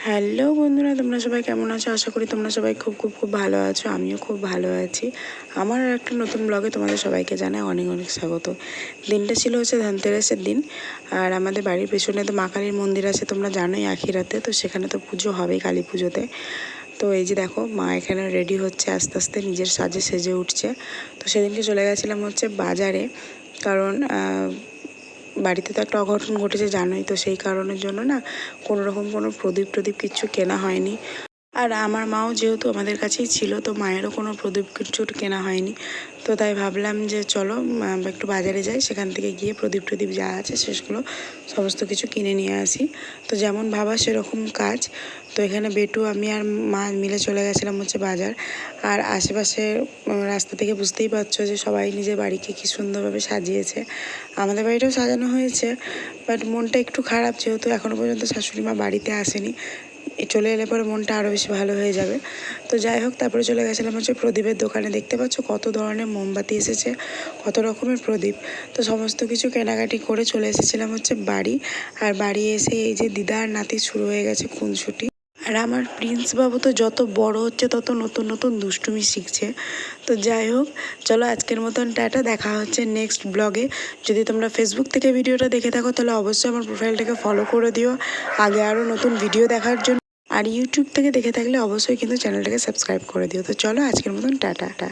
Hello বন্ধুরা, তোমরা সবাই কেমন আছো? আশা করি তোমরা সবাই খুব খুব খুব ভালো আছো। আমিও খুব ভালো আছি। আমার আর একটা নতুন ব্লগে তোমাদের সবাইকে জানাই অনেক অনেক স্বাগত। দিনটা ছিল হচ্ছে ধনতেরাসের দিন। আর আমাদের বাড়ির পেছনে তো মা কালীর মন্দির আছে, তোমরা জানোই, আখিরাতে। তো সেখানে তো পুজো হবেই, কালী পুজোতে। তো এই যে দেখো, মা এখানে রেডি হচ্ছে, আস্তে আস্তে নিজের সাজে সেজে উঠছে। তো সেদিনকে চলে গেছিলাম হচ্ছে বাজারে, কারণ বাড়িতে তো একটা অঘটন ঘটেছে জানোই। তো সেই কারণের জন্য না কোনো রকম কোনো প্রদীপ কিচ্ছু কেনা হয়নি। আর আমার মাও যেহেতু আমাদের কাছেই ছিল, তো মায়েরও কোনো প্রদীপ কিছু কেনা হয়নি। তো তাই ভাবলাম যে চলো একটু বাজারে যাই, সেখান থেকে গিয়ে প্রদীপ যা আছে সেগুলো সমস্ত কিছু কিনে নিয়ে আসি। তো যেমন ভাবা সেরকম কাজ। তো এখানে বেটু, আমি আর মা মিলে চলে গেছিলাম হচ্ছে বাজার। আর আশেপাশে রাস্তা থেকে বুঝতেই পারছো যে সবাই নিজের বাড়িকে কী সুন্দরভাবে সাজিয়েছে। আমাদের বাড়িটাও সাজানো হয়েছে, বাট মনটা একটু খারাপ, যেহেতু এখনও পর্যন্ত শাশুড়ি মা বাড়িতে আসেনি। চলে এলে পরে মনটা আরও বেশি ভালো হয়ে যাবে। তো যাই হোক, তারপরে চলে গেছিলাম হচ্ছে প্রদীপের দোকানে। দেখতে পাচ্ছ কত ধরনের মোমবাতি এসেছে, কত রকমের প্রদীপ। তো সমস্ত কিছু কেনাকাটি করে চলে এসেছিলাম হচ্ছে বাড়ি। আর বাড়ি এসে এই যে দিদা আর নাতি শুরু হয়ে গেছে খুনসুটি। আর আমার প্রিন্স বাবু তো যত বড় হচ্ছে তত নতুন নতুন দুষ্টুমি শিখছে। তো যাই হোক, চলো আজকের মতন টাটা, দেখা হচ্ছে নেক্সট ব্লগে। যদি তোমরা ফেসবুক থেকে ভিডিওটা দেখে থাকো তাহলে অবশ্যই আমার প্রোফাইলটাকে ফলো করে দিও আগে আরও নতুন ভিডিও দেখার জন্য। আর ইউটিউব থেকে দেখে থাকলে অবশ্যই কিন্তু চ্যানেলটাকে সাবস্ক্রাইব করে দিও। তো চলো আজকের মতন টাটা।